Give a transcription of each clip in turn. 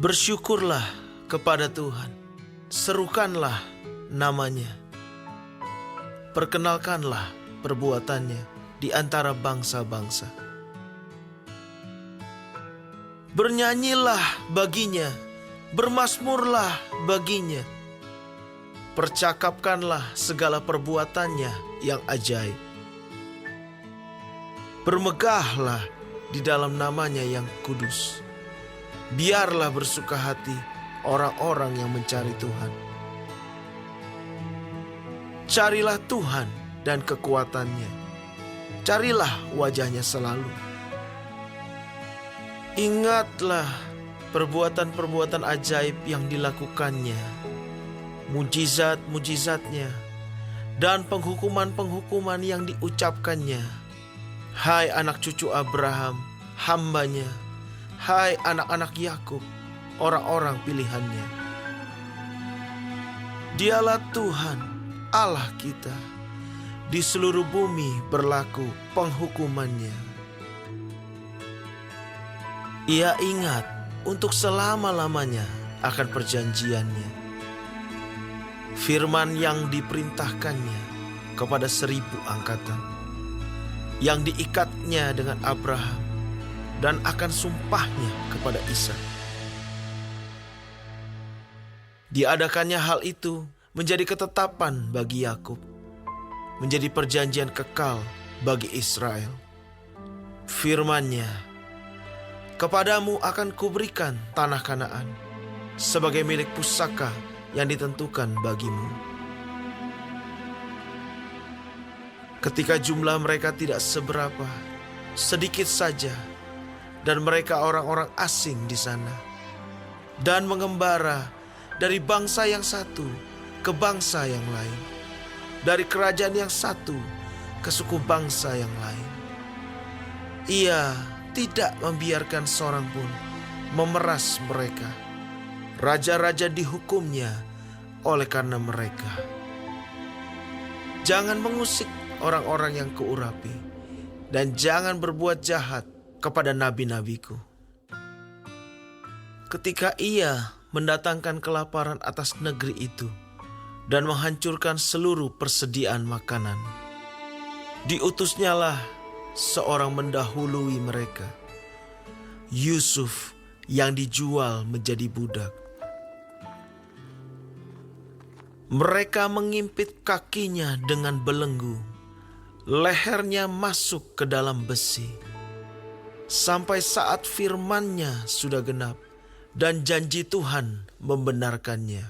Bersyukurlah kepada Tuhan, serukanlah namanya, perkenalkanlah perbuatannya di antara bangsa-bangsa. Bernyanyilah baginya, bermazmurlah baginya, percakapkanlah segala perbuatannya yang ajaib. Bermegahlah di dalam namanya yang kudus. Biarlah bersuka hati orang-orang yang mencari Tuhan. Carilah Tuhan dan kekuatannya. Carilah wajahnya selalu. Ingatlah perbuatan-perbuatan ajaib yang dilakukannya, mujizat-mujizatnya, dan penghukuman-penghukuman yang diucapkannya. Hai anak cucu Abraham, hambanya. Hai anak-anak Yakub, orang-orang pilihannya. Dialah Tuhan, Allah kita. Di seluruh bumi berlaku penghukumannya. Ia ingat untuk selama-lamanya akan perjanjiannya. Firman yang diperintahkannya kepada 1000 angkatan, yang diikatnya dengan Abraham, dan akan sumpahnya kepada Ishak. Diadakannya hal itu menjadi ketetapan bagi Yakub, menjadi perjanjian kekal bagi Israel. Firman-Nya, kepadamu akan kuberikan tanah Kanaan sebagai milik pusaka yang ditentukan bagimu. Ketika jumlah mereka tidak seberapa, sedikit saja, dan mereka orang-orang asing di sana, dan mengembara dari bangsa yang satu ke bangsa yang lain, dari kerajaan yang satu ke suku bangsa yang lain. Ia tidak membiarkan seorang pun memeras mereka. Raja-raja dihukumnya oleh karena mereka. Jangan mengusik orang-orang yang kuurapi, dan jangan berbuat jahat kepada nabi-nabiku. Ketika ia mendatangkan kelaparan atas negeri itu dan menghancurkan seluruh persediaan makanan, diutusnyalah seorang mendahului mereka, Yusuf yang dijual menjadi budak. Mereka mengimpit kakinya dengan belenggu, lehernya masuk ke dalam besi, sampai saat firman-Nya sudah genap dan janji Tuhan membenarkannya.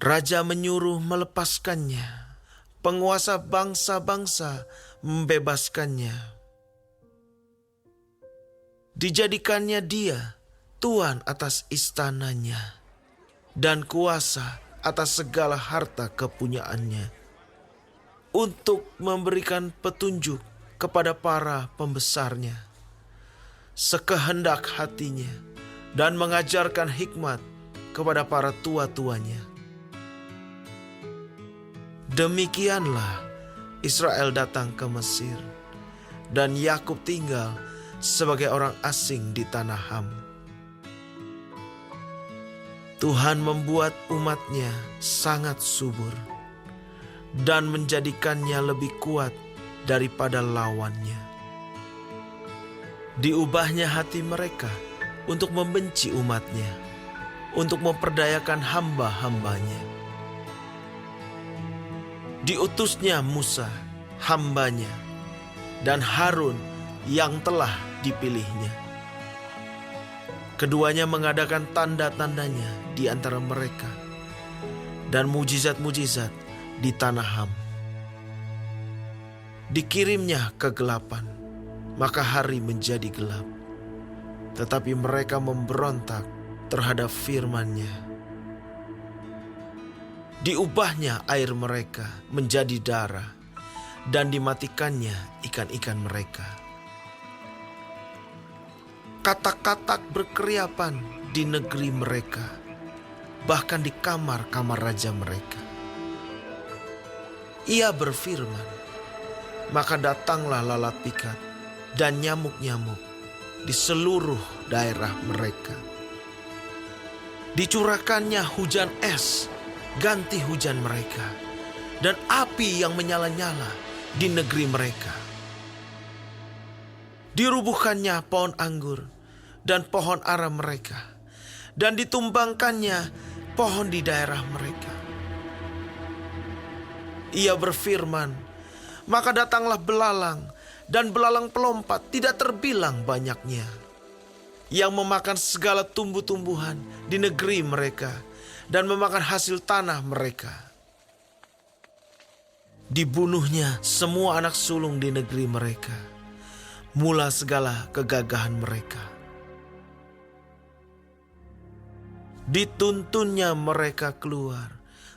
Raja menyuruh melepaskannya, penguasa bangsa-bangsa membebaskannya. Dijadikannya dia tuan atas istananya dan kuasa atas segala harta kepunyaannya, untuk memberikan petunjuk kepada para pembesarnya, sekehendak hatinya, dan mengajarkan hikmat kepada para tua-tuanya. Demikianlah Israel datang ke Mesir, dan Yakub tinggal sebagai orang asing di tanah Ham. Tuhan membuat umat-Nya sangat subur dan menjadikannya lebih kuat daripada lawannya. Diubahnya hati mereka untuk membenci umat-Nya, untuk memperdayakan hamba-hambanya. Diutusnya Musa, hambanya, dan Harun yang telah dipilihnya. Keduanya mengadakan tanda-tandanya di antara mereka dan mujizat-mujizat di tanah Ham. Dikirimnya kegelapan, maka hari menjadi gelap. Tetapi mereka memberontak terhadap firman-Nya. Diubahnya air mereka menjadi darah, dan dimatikannya ikan-ikan mereka. Katak-katak berkeriapan di negeri mereka, bahkan di kamar-kamar raja mereka. Ia berfirman, maka datanglah lalat pikat dan nyamuk-nyamuk di seluruh daerah mereka. Dicurahkannya hujan es ganti hujan mereka, dan api yang menyala-nyala di negeri mereka. Dirubuhkannya pohon anggur dan pohon ara mereka, dan ditumbangkannya pohon di daerah mereka. Ia berfirman, maka datanglah belalang, dan belalang pelompat tidak terbilang banyaknya, yang memakan segala tumbuh-tumbuhan di negeri mereka, dan memakan hasil tanah mereka. Dibunuhnya semua anak sulung di negeri mereka, mula segala kegagahan mereka. Dituntunnya mereka keluar,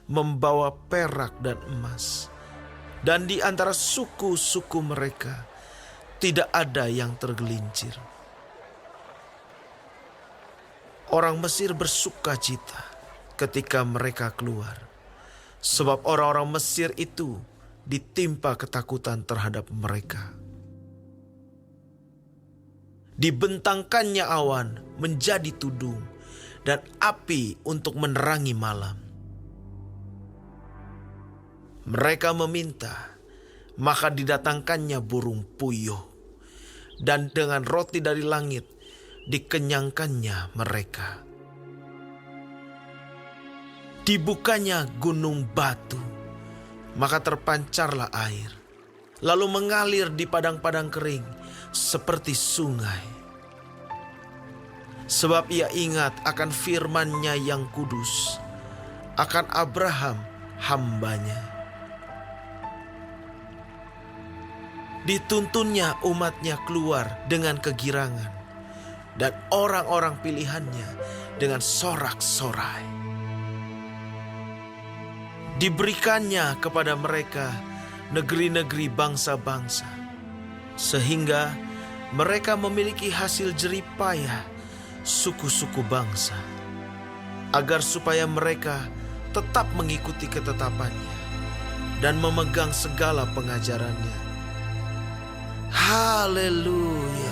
membawa perak dan emas, dan di antara suku-suku mereka tidak ada yang tergelincir. Orang Mesir bersuka cita ketika mereka keluar, sebab orang-orang Mesir itu ditimpa ketakutan terhadap mereka. Dibentangkannya awan menjadi tudung, dan api untuk menerangi malam. Mereka meminta, maka didatangkannya burung puyuh, dan dengan roti dari langit dikenyangkannya mereka. Dibukanya gunung batu, maka terpancarlah air, lalu mengalir di padang-padang kering seperti sungai. Sebab ia ingat akan firman-Nya yang kudus, akan Abraham hamba-Nya. Dituntunnya umat-Nya keluar dengan kegirangan, dan orang-orang pilihan-Nya dengan sorak-sorai. Diberikannya kepada mereka negeri-negeri bangsa-bangsa, sehingga mereka memiliki hasil jerih payah suku-suku bangsa, agar supaya mereka tetap mengikuti ketetapannya dan memegang segala pengajarannya. Haleluya.